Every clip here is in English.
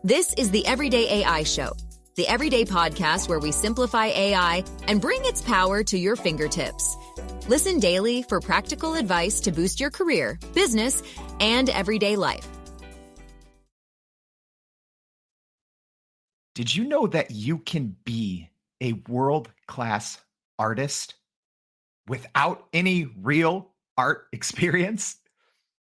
This is the Everyday AI Show, the everyday podcast where we simplify AI and bring its power to your fingertips. Listen daily for practical advice to boost your career, business, and everyday life. Did you know that you can be a world-class artist without any real art experience?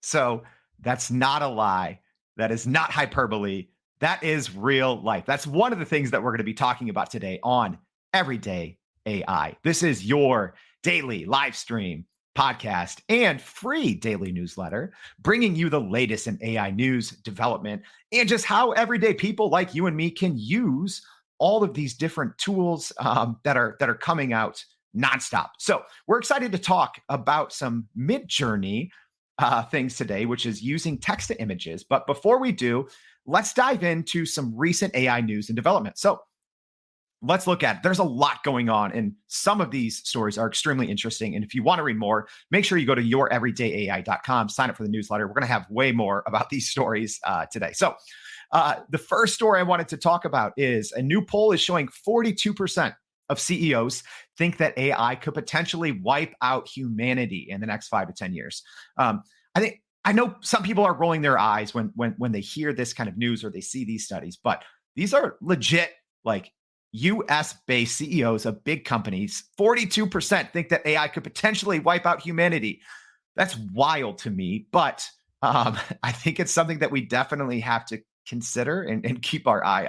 So that's not a lie. That is not hyperbole. That is real life. That's one of the things that we're going to be talking about today on Everyday AI. This is your daily live stream podcast and free daily newsletter, bringing you the latest in AI news, development, and just how everyday people like you and me can use all of these different tools that are coming out nonstop. So we're excited to talk about some Midjourney things today, which is using text to images. But before we do, let's dive into some recent AI news and development. So let's look at it. There's a lot going on, and some of these stories are extremely interesting. And if you want to read more, make sure you go to youreverydayai.com, sign up for the newsletter. We're going to have way more about these stories today. So the first story I wanted to talk about is a new poll is showing 42% of CEOs think that AI could potentially wipe out humanity in the next 5 to 10 years. I know some people are rolling their eyes when they hear this kind of news or they see these studies, but these are legit, like, US-based CEOs of big companies. 42% think that AI could potentially wipe out humanity. That's wild to me, but I think it's something that we definitely have to consider and keep our eye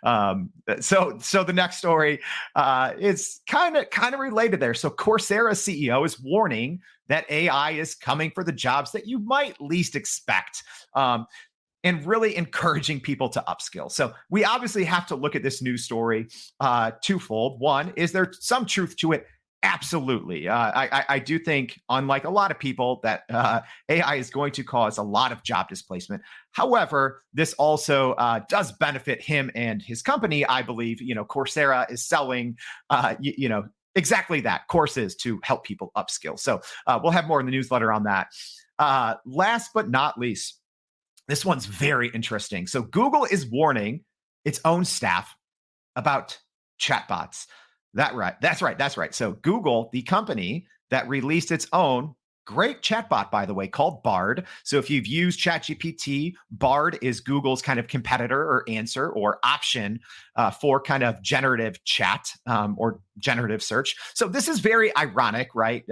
on. So the next story is kind of related there. So Coursera CEO is warning that AI is coming for the jobs that you might least expect. And really encouraging people to upskill. So we obviously have to look at this news story twofold. One, is there some truth to it? Absolutely. I do think, unlike a lot of people, that AI is going to cause a lot of job displacement. However, this also does benefit him and his company. I believe, Coursera is selling, exactly that, courses to help people upskill. So we'll have more in the newsletter on that. Last but not least, this one's very interesting. So Google is warning its own staff about chatbots. That's right. So Google, the company that released its own great chatbot, by the way, called Bard. So if you've used ChatGPT, Bard is Google's kind of competitor or answer or option for kind of generative chat or generative search. So this is very ironic, right?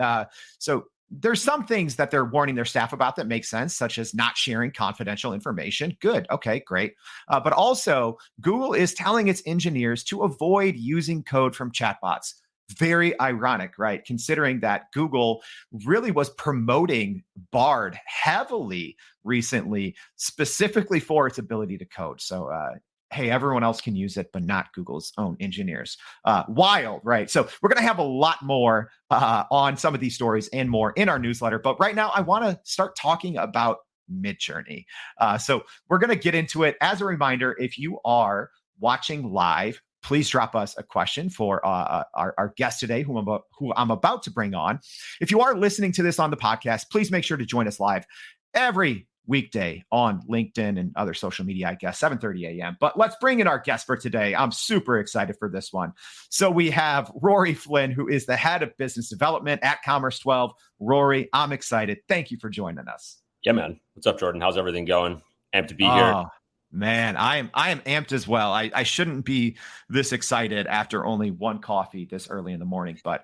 So there's some things that they're warning their staff about that make sense, such as not sharing confidential information. Good. Okay, great. But also, Google is telling its engineers to avoid using code from chatbots. Very ironic, right? Considering that Google really was promoting Bard heavily recently, specifically for its ability to code. So, hey, everyone else can use it, but not Google's own engineers. Wild, right? So we're going to have a lot more on some of these stories and more in our newsletter. But right now, I want to start talking about Midjourney. So we're going to get into it. As a reminder, if you are watching live, please drop us a question for our guest today, who I'm about to bring on. If you are listening to this on the podcast, please make sure to join us live every weekday on LinkedIn and other social media, I guess, 7:30 a.m. But let's bring in our guest for today. I'm super excited for this one. So we have Rory Flynn, who is the head of business development at Commerce 12. Rory, I'm excited. Thank you for joining us. Yeah, man. What's up, Jordan? How's everything going? Amped to be here. Man, I am amped as well. I shouldn't be this excited after only one coffee this early in the morning, but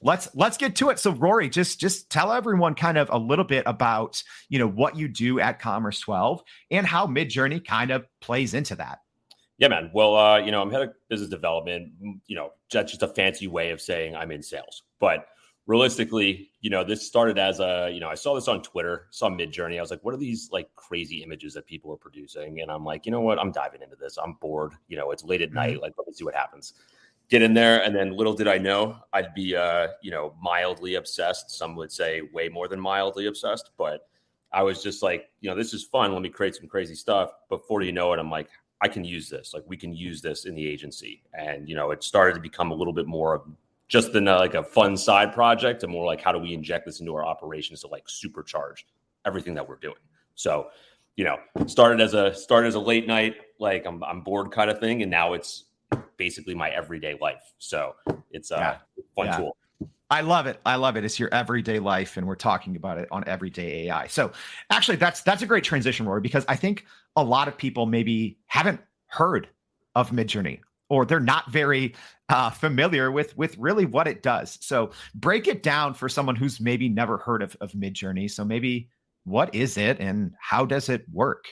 let's get to it. So Rory, just tell everyone kind of a little bit about, what you do at Commerce 12 and how Midjourney kind of plays into that. Yeah, man. Well, I'm head of business development. That's just a fancy way of saying I'm in sales. But realistically, this started as I saw this on Twitter, saw Midjourney. I was like, what are these like crazy images that people are producing? And I'm like, you know what? I'm diving into this. I'm bored. It's late at night. Like, let me see what happens. Get in there. And then little did I know I'd be, mildly obsessed. Some would say way more than mildly obsessed. But I was just like, this is fun. Let me create some crazy stuff. Before you know it, I'm like, I can use this. Like, we can use this in the agency. And, it started to become a little bit more of just than like a fun side project, and more like, how do we inject this into our operations to like supercharge everything that we're doing? So, started as a late night like I'm bored kind of thing. And now it's basically my everyday life. So it's a fun tool. I love it. I love it. It's your everyday life, and we're talking about it on Everyday AI. So actually, that's a great transition, Rory, because I think a lot of people maybe haven't heard of Midjourney, or they're not very familiar with really what it does. So break it down for someone who's maybe never heard of Midjourney. So maybe what is it and how does it work?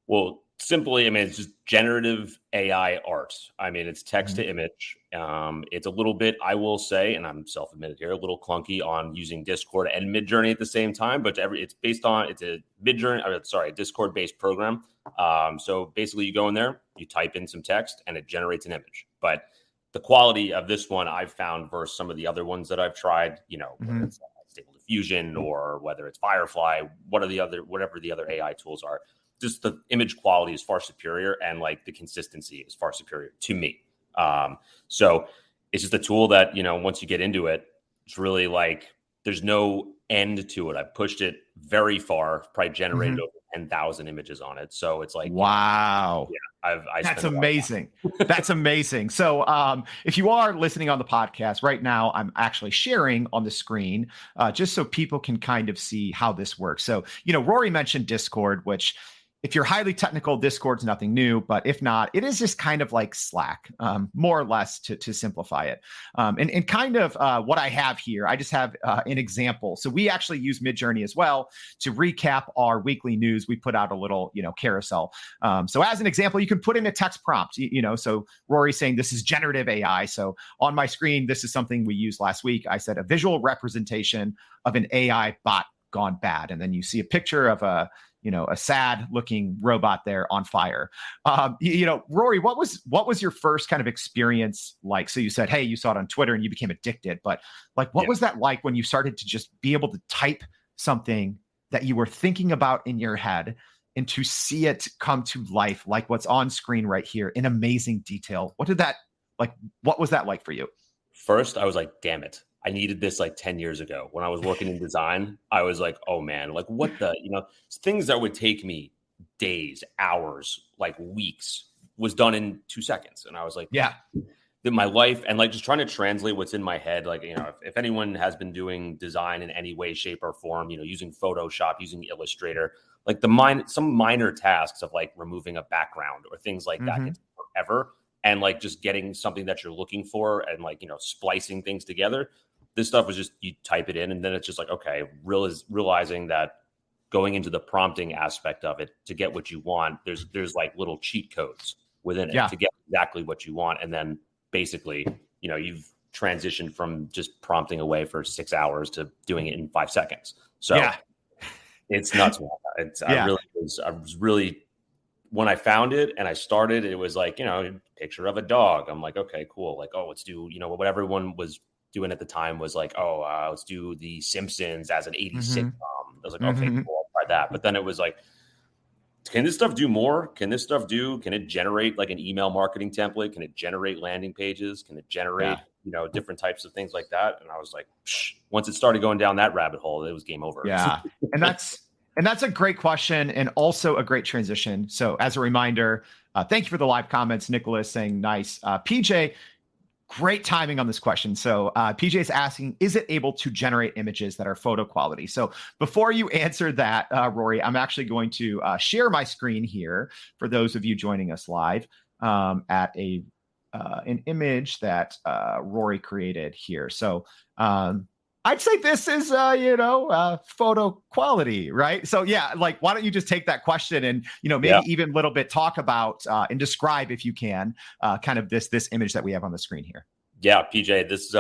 Well, simply, I mean, it's just generative AI art. I mean, it's text to image. It's a little bit, I will say, and I'm self-admitted here, a little clunky on using Discord and Midjourney at the same time, but it's a Discord-based program. So basically you go in there, you type in some text, and it generates an image. But the quality of this one I've found versus some of the other ones that I've tried, whether it's Stable Diffusion or whether it's Firefly, whatever the other AI tools are, just the image quality is far superior, and like the consistency is far superior to me. So it's just a tool that, once you get into it, it's really like there's no end to it. I've pushed it very far, probably generated over 10,000 images on it. So it's like, wow. That's amazing. That's amazing. So if you are listening on the podcast right now, I'm actually sharing on the screen just so people can kind of see how this works. So, Rory mentioned Discord, which if you're highly technical, Discord's nothing new, but if not, it is just kind of like Slack, more or less to simplify it. And kind of what I have here, I just have an example. So we actually use Midjourney as well to recap our weekly news. We put out a little, carousel. So as an example, you can put in a text prompt, so Rory's saying this is generative AI. So on my screen, this is something we used last week. I said a visual representation of an AI bot gone bad. And then you see a picture of a sad looking robot there on fire. Rory, what was your first kind of experience like? So you said, hey, you saw it on Twitter and you became addicted, but like, what was that like when you started to just be able to type something that you were thinking about in your head and to see it come to life, like what's on screen right here in amazing detail? What was that like for you? First, I was like, damn it. I needed this like 10 years ago when I was working in design. I was like, oh man, like what things that would take me days, hours, like weeks was done in 2 seconds. And I was like, yeah, that my life and like just trying to translate what's in my head. Like, if anyone has been doing design in any way, shape or form, using Photoshop, using Illustrator, like some minor tasks of like removing a background or things like that can take forever. And like just getting something that you're looking for and like, splicing things together. This stuff was just, you type it in and then it's just like, okay, realizing that going into the prompting aspect of it to get what you want, there's like little cheat codes within it to get exactly what you want. And then basically, you've transitioned from just prompting away for 6 hours to doing it in 5 seconds. So it's nuts. I was really, when I found it and I started, it was like, picture of a dog. I'm like, okay, cool. Like, let's do, what everyone was doing at the time was like, let's do the Simpsons as an 80s sitcom. I was like, okay, cool, I'll try that. But then it was like, can this stuff do more? Can it generate like an email marketing template? Can it generate landing pages? Can it generate, different types of things like that? And I was like, once it started going down that rabbit hole, it was game over. Yeah. And that's a great question and also a great transition. So as a reminder, thank you for the live comments. Nicholas saying nice. PJ, great timing on this question. So PJ is asking, is it able to generate images that are photo quality? So before you answer that, Rory, I'm actually going to share my screen here for those of you joining us live at an image that Rory created here. So I'd say this is, photo quality, right? So yeah, like, why don't you just take that question and, maybe even a little bit talk about and describe, if you can, kind of this image that we have on the screen here. Yeah, PJ, this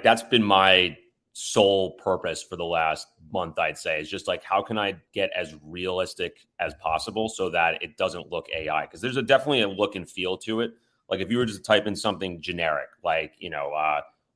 that's been my sole purpose for the last month, I'd say, is just like, how can I get as realistic as possible so that it doesn't look AI? Because there's definitely a look and feel to it. Like if you were just to type in something generic, like,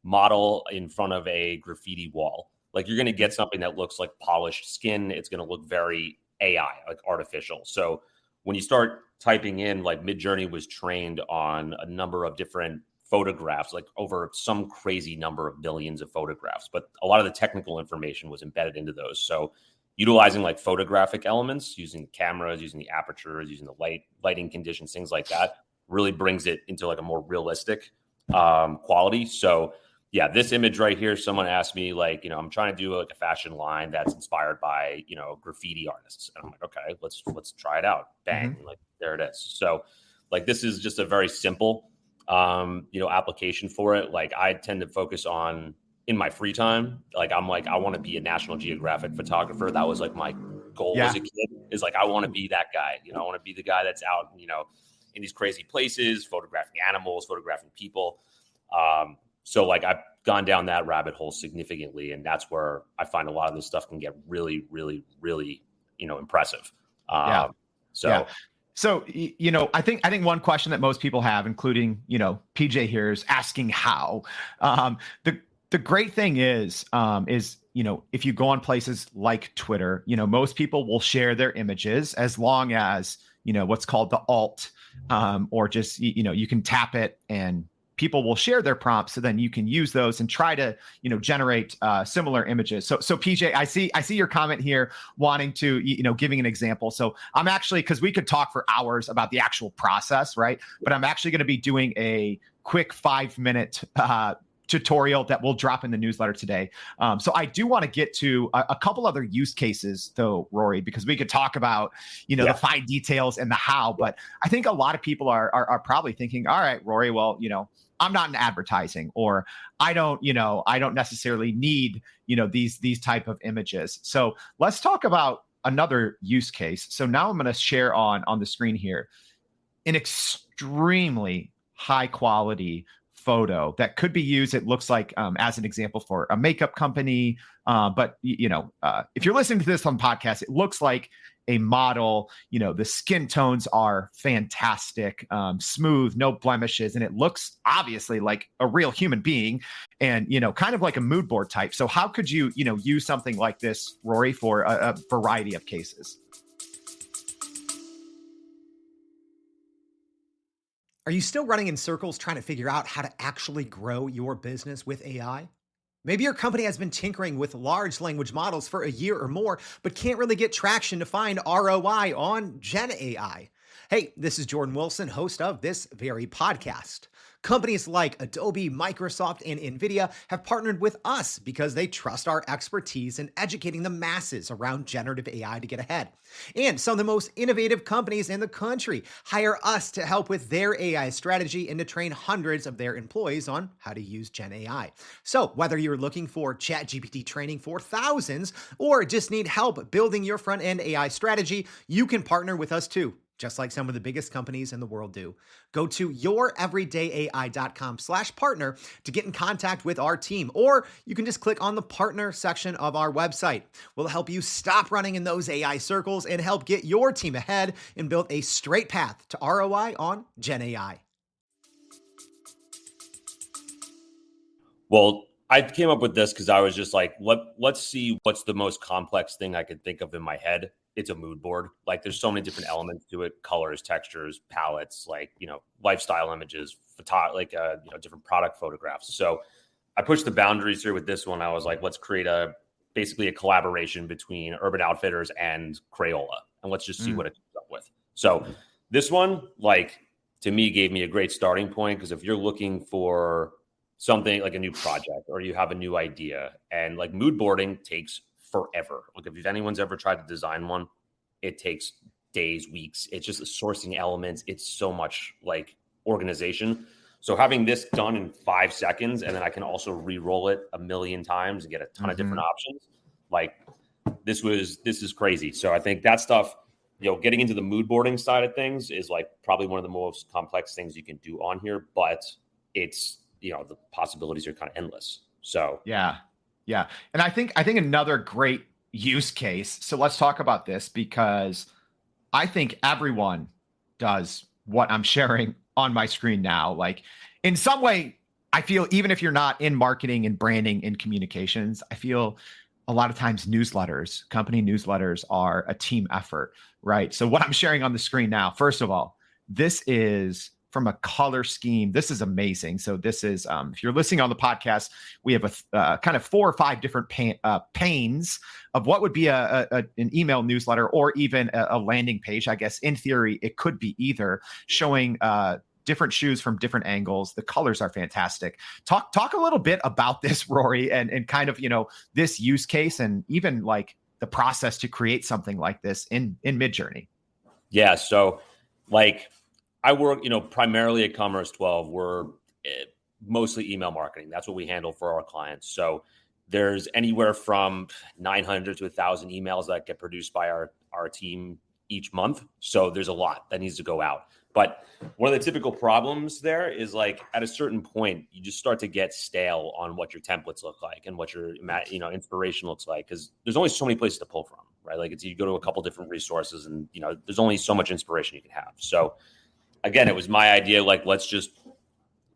model in front of a graffiti wall, like you're going to get something that looks like polished skin. It's going to look very AI, like artificial. So when you start typing in, like Midjourney was trained on a number of different photographs, like over some crazy number of millions of photographs, but a lot of the technical information was embedded into those. So utilizing like photographic elements, using cameras, using the apertures, using the lighting conditions, things like that, really brings it into like a more realistic quality. So yeah, this image right here, someone asked me like, I'm trying to do like a fashion line that's inspired by, graffiti artists. And I'm like, okay, let's try it out. Bang. Like there it is. So like, this is just a very simple, application for it. Like I tend to focus on in my free time. Like, I'm like, I want to be a National Geographic photographer. That was like my goal as a kid, is like, I want to be that guy. I want to be the guy that's out, in these crazy places, photographing animals, photographing people. So like I've gone down that rabbit hole significantly, and that's where I find a lot of this stuff can get really, really, really, impressive. So, I think one question that most people have, including, PJ here, is asking how. The great thing is, if you go on places like Twitter, most people will share their images as long as, what's called the alt, or just, you can tap it and people will share their prompts. So then you can use those and try to, generate similar images. So PJ, I see your comment here wanting to, giving an example. So I'm actually, because we could talk for hours about the actual process, right? But I'm actually going to be doing a quick 5-minute tutorial that we'll drop in the newsletter today. So I do want to get to a couple other use cases though, Rory, because we could talk about, the fine details and the how, but I think a lot of people are probably thinking, all right, Rory, well, I'm not in advertising, or I don't necessarily need, these type of images. So let's talk about another use case. So now I'm going to share on the screen here an extremely high quality photo that could be used, it looks like, as an example for a makeup company. But if you're listening to this on podcast, it looks like a model. The skin tones are fantastic, smooth, no blemishes, and it looks obviously like a real human being, and kind of like a mood board type. So how could you use something like this, Rory, for a variety of cases? Are you still running in circles trying to figure out how to actually grow your business with AI? Maybe your company has been tinkering with large language models for a year or more, but can't really get traction to find ROI on Gen AI. Hey, this is Jordan Wilson, host of this very podcast. Companies like Adobe, Microsoft, and NVIDIA have partnered with us because they trust our expertise in educating the masses around generative AI to get ahead. And some of the most innovative companies in the country hire us to help with their AI strategy and to train hundreds of their employees on how to use Gen AI. So whether you're looking for ChatGPT training for thousands or just need help building your front-end AI strategy, you can partner with us too, just like some of the biggest companies in the world do. Go to youreverydayai.com/partner to get in contact with our team, or you can just click on the partner section of our website. We'll help you stop running in those AI circles and help get your team ahead and build a straight path to ROI on Gen AI. Well, I came up with this because I was just like, let's see what's the most complex thing I could think of in my head. It's a mood board. Like there's so many different elements to it: colors, textures, palettes, like, lifestyle images, different product photographs. So I pushed the boundaries here with this one. I was like, let's create basically a collaboration between Urban Outfitters and Crayola, and let's just see what it comes up with. So this one, to me, gave me a great starting point, because if you're looking for something like a new project, or you have a new idea, and like mood boarding takes forever. Like if anyone's ever tried to design one, it takes days, weeks. It's just sourcing elements. It's so much like organization. So having this done in 5 seconds, and then I can also re-roll it a million times and get a ton of different options. Like this is crazy. So I think that stuff, getting into the mood boarding side of things is like probably one of the most complex things you can do on here, but it's, the possibilities are kind of endless. So Yeah. And I think another great use case. So let's talk about this, because I think everyone does what I'm sharing on my screen now. Like in some way, I feel, even if you're not in marketing and branding and communications, I feel a lot of times company newsletters are a team effort, right? So what I'm sharing on the screen now, first of all, this is from a color scheme, this is amazing. So this is, if you're listening on the podcast, we have a kind of 4 or 5 different panes of what would be an email newsletter or even a landing page. I guess in theory, it could be either, showing different shoes from different angles. The colors are fantastic. Talk a little bit about this, Rory, and kind of, this use case and even like the process to create something like this in Midjourney. Yeah. So like I work, primarily at Commerce 12. We're mostly email marketing. That's what we handle for our clients. So there's anywhere from 900 to 1,000 emails that get produced by our team each month. So there's a lot that needs to go out. But one of the typical problems there is like at a certain point, you just start to get stale on what your templates look like and what your inspiration looks like, because there's only so many places to pull from, right? Like you go to a couple different resources and, there's only so much inspiration you can have. So again, it was my idea, like, let's just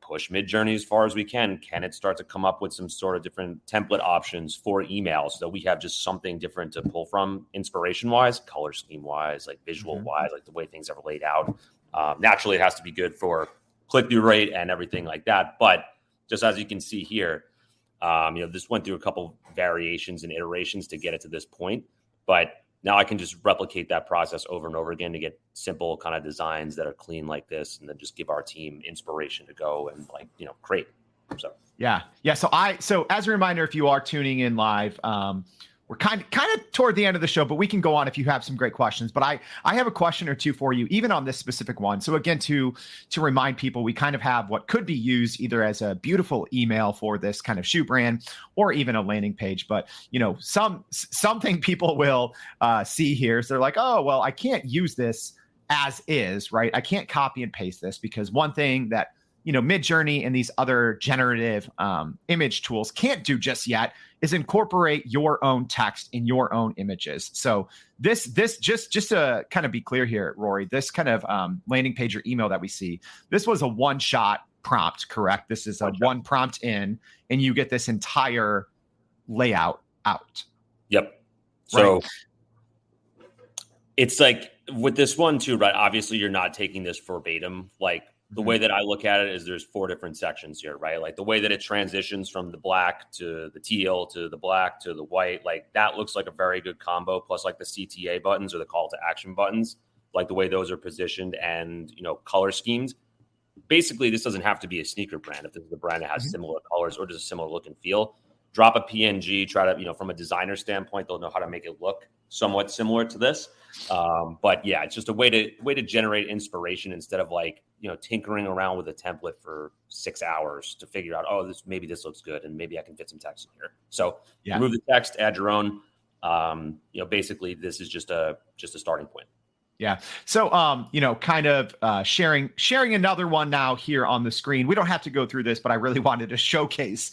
push Midjourney as far as we can. Can it start to come up with some sort of different template options for emails so that we have just something different to pull from inspiration wise, color scheme wise, like visual wise, like the way things are laid out. Naturally, it has to be good for click-through rate and everything like that. But just as you can see here, this went through a couple variations and iterations to get it to this point. But now I can just replicate that process over and over again to get simple kind of designs that are clean like this, and then just give our team inspiration to go and create. So yeah. So as a reminder, if you are tuning in live, we're kind of toward the end of the show, but we can go on if you have some great questions. But I have a question or two for you, even on this specific one. So again, to remind people, we kind of have what could be used either as a beautiful email for this kind of shoe brand or even a landing page. But something people will see here is they're like, oh, well, I can't use this as is, right? I can't copy and paste this, because one thing that Midjourney and these other generative image tools can't do just yet is incorporate your own text in your own images. So this just to kind of be clear here, Rory, this kind of landing page or email that we see, this was a one-shot prompt, correct? This is a one prompt in, and you get this entire layout out. Yep. So it's like with this one too, right? Obviously, you're not taking this verbatim. Like the way that I look at it is there's 4 different sections here, right? Like the way that it transitions from the black to the teal to the black to the white, like that looks like a very good combo. Plus like the CTA buttons or the call to action buttons, like the way those are positioned and, color schemes. Basically, this doesn't have to be a sneaker brand. If this is a brand that has similar colors or just a similar look and feel, drop a PNG, try to, from a designer standpoint, they'll know how to make it look somewhat similar to this. But yeah, it's just a way to generate inspiration instead of tinkering around with a template for 6 hours to figure out, maybe this looks good and maybe I can fit some text in here. So remove the text, add your own. Basically this is just a starting point. Yeah. So, kind of sharing another one now here on the screen. We don't have to go through this, but I really wanted to showcase,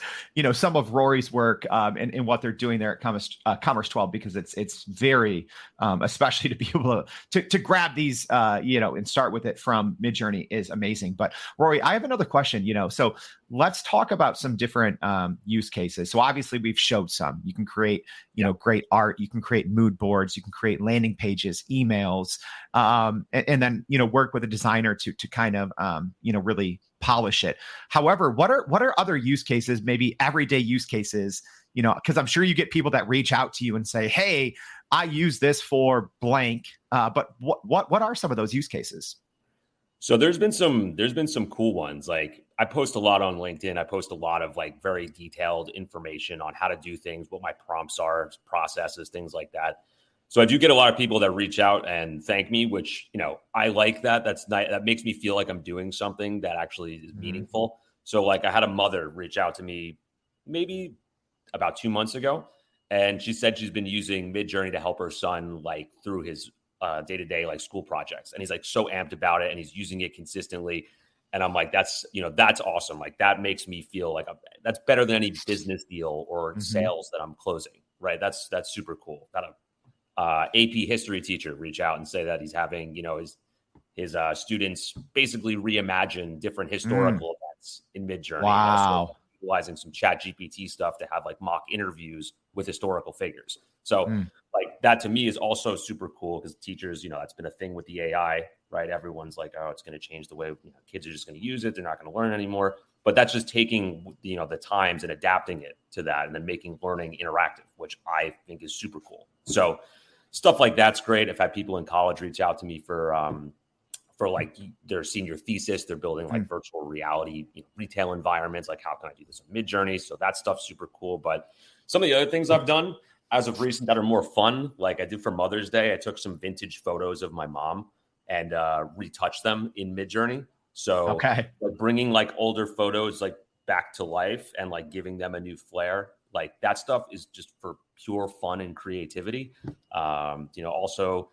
some of Rory's work and what they're doing there at Commerce 12, because it's very, especially to be able to grab these, and start with it from Midjourney is amazing. But Rory, I have another question, so let's talk about some different use cases. So obviously we've showed some. You can create, great art. You can create mood boards. You can create landing pages, emails, and then work with a designer to kind of really polish it. However, what are other use cases, maybe everyday use cases? Because I'm sure you get people that reach out to you and say, "Hey, I use this for blank." But what are some of those use cases? So there's been some cool ones. Like I post a lot on LinkedIn. I post a lot of very detailed information on how to do things, what my prompts are, processes, things like that. So I do get a lot of people that reach out and thank me, which, I like that. That's nice. That makes me feel like I'm doing something that actually is meaningful. So I had a mother reach out to me maybe about 2 months ago, and she said she's been using Midjourney to help her son through his day-to-day school projects, and he's so amped about it, and he's using it consistently. And I'm like, that's awesome. That makes me feel like that's better than any business deal or sales that I'm closing, right? That's super cool. Got a AP history teacher reach out and say that he's having his students basically reimagine different historical events in Midjourney. Wow. Utilizing some chat GPT stuff to have mock interviews with historical figures. So like that to me is also super cool because teachers, that's been a thing with the AI, right? Everyone's like, oh, it's going to change the way kids are just going to use it. They're not going to learn anymore. But that's just taking, the times and adapting it to that and then making learning interactive, which I think is super cool. So stuff like that's great. I've had people in college reach out to me for like their senior thesis. They're building like virtual reality retail environments. Like, how can I do this on Midjourney? So that stuff's super cool. But some of the other things I've done as of recent that are more fun, like I did for Mother's Day, I took some vintage photos of my mom and retouched them in Midjourney. So like bringing like older photos like back to life and like giving them a new flair, like that stuff is just for pure fun and creativity. Also,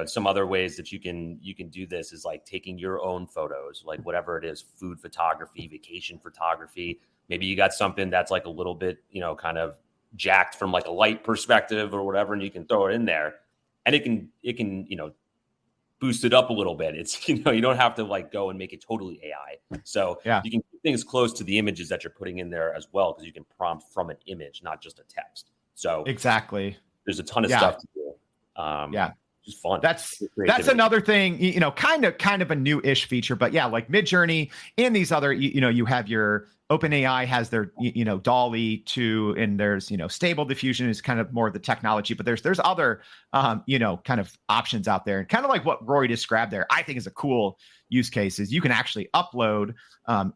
some other ways that you can do this is like taking your own photos, like whatever it is, food photography, vacation photography. Maybe you got something that's like a little bit, kind of jacked from like a light perspective or whatever, and you can throw it in there and it can, boost it up a little bit. It's, you don't have to like go and make it totally AI. So you can keep things close to the images that you're putting in there as well, because you can prompt from an image, not just a text. So exactly. There's a ton of stuff to do. Just fun. That's another thing, kind of a new-ish feature, but yeah, like Midjourney and these other, you have your OpenAI has their, DALL-E 2, and there's, Stable Diffusion is kind of more of the technology, but there's other, kind of options out there. And kind of like what Rory described there, I think is a cool use case is you can actually upload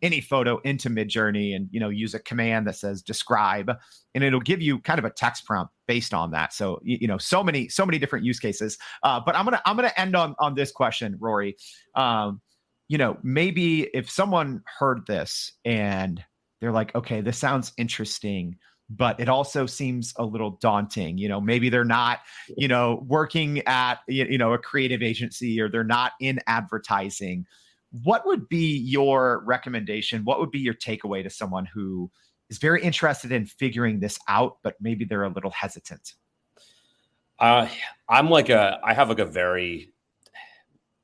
any photo into Midjourney and, use a command that says describe, and it'll give you kind of a text prompt based on that. So, so many different use cases. But I'm going to end on this question, Rory. Maybe if someone heard this and they're like, okay, this sounds interesting, but it also seems a little daunting. Maybe they're not, working at, a creative agency, or they're not in advertising. What would be your recommendation? What would be your takeaway to someone who is very interested in figuring this out, but maybe they're a little hesitant? I have like a very,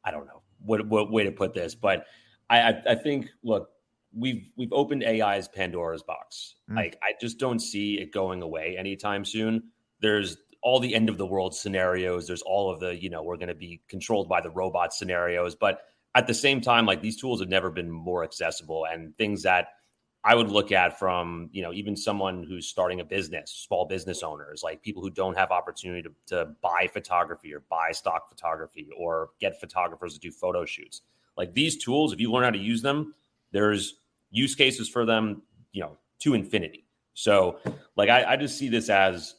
I don't know what way to put this, but I think, look, we've opened AI's Pandora's box. Like, I just don't see it going away anytime soon. There's all the end of the world scenarios. There's all of the, we're going to be controlled by the robot scenarios. But at the same time, like, these tools have never been more accessible, and things that I would look at from, even someone who's starting a business, small business owners, like people who don't have opportunity to buy photography or buy stock photography or get photographers to do photo shoots. Like, these tools, if you learn how to use them, there's use cases for them, to infinity. So like, I just see this as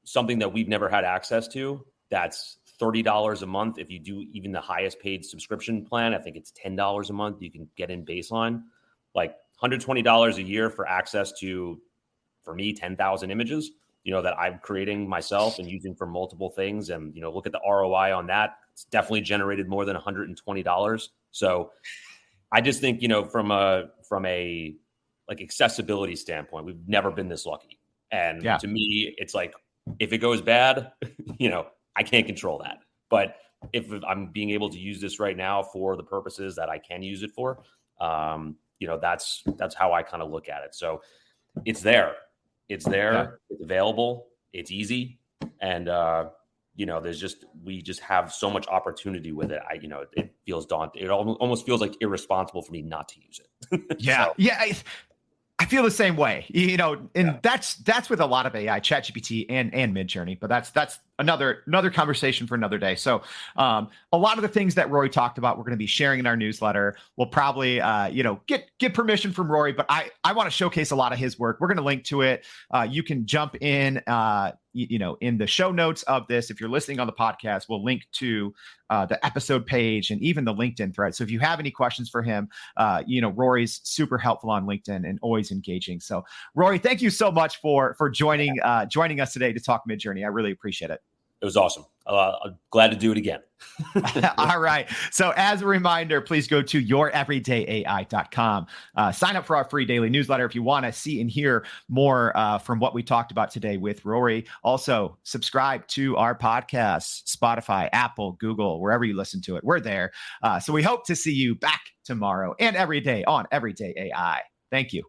something that we've never had access to. That's $30 a month. If you do even the highest paid subscription plan, I think it's $10 a month. You can get in baseline, like $120 a year for access to, for me, 10,000 images, that I'm creating myself and using for multiple things. And, look at the ROI on that. It's definitely generated more than $120. So I just think, from a like accessibility standpoint, we've never been this lucky. And to me, it's like, if it goes bad, I can't control that. But if I'm being able to use this right now for the purposes that I can use it for, that's how I kind of look at it. So it's there. It's available. It's easy. And, we just have so much opportunity with it. It feels daunting. It almost feels like irresponsible for me not to use it. I feel the same way, that's with a lot of AI, ChatGPT and Midjourney, but that's another conversation for another day. So a lot of the things that Rory talked about, we're going to be sharing in our newsletter. We'll probably, get permission from Rory, but I want to showcase a lot of his work. We're going to link to it. You can jump in, in the show notes of this. If you're listening on the podcast, we'll link to the episode page and even the LinkedIn thread. So if you have any questions for him, Rory's super helpful on LinkedIn and always engaging. So Rory, thank you so much for joining us today to talk Midjourney. I really appreciate it. It was awesome. I'm glad to do it again. All right. So as a reminder, please go to youreverydayai.com. Sign up for our free daily newsletter if you want to see and hear more from what we talked about today with Rory. Also, subscribe to our podcasts, Spotify, Apple, Google, wherever you listen to it. We're there. So we hope to see you back tomorrow and every day on Everyday AI. Thank you.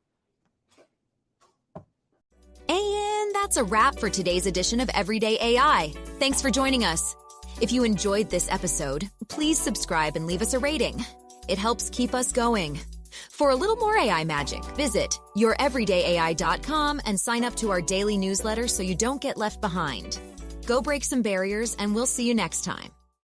And And that's a wrap for today's edition of Everyday AI. Thanks for joining us. If you enjoyed this episode, please subscribe and leave us a rating. It helps keep us going. For a little more AI magic, visit youreverydayai.com and sign up to our daily newsletter so you don't get left behind. Go break some barriers, and we'll see you next time.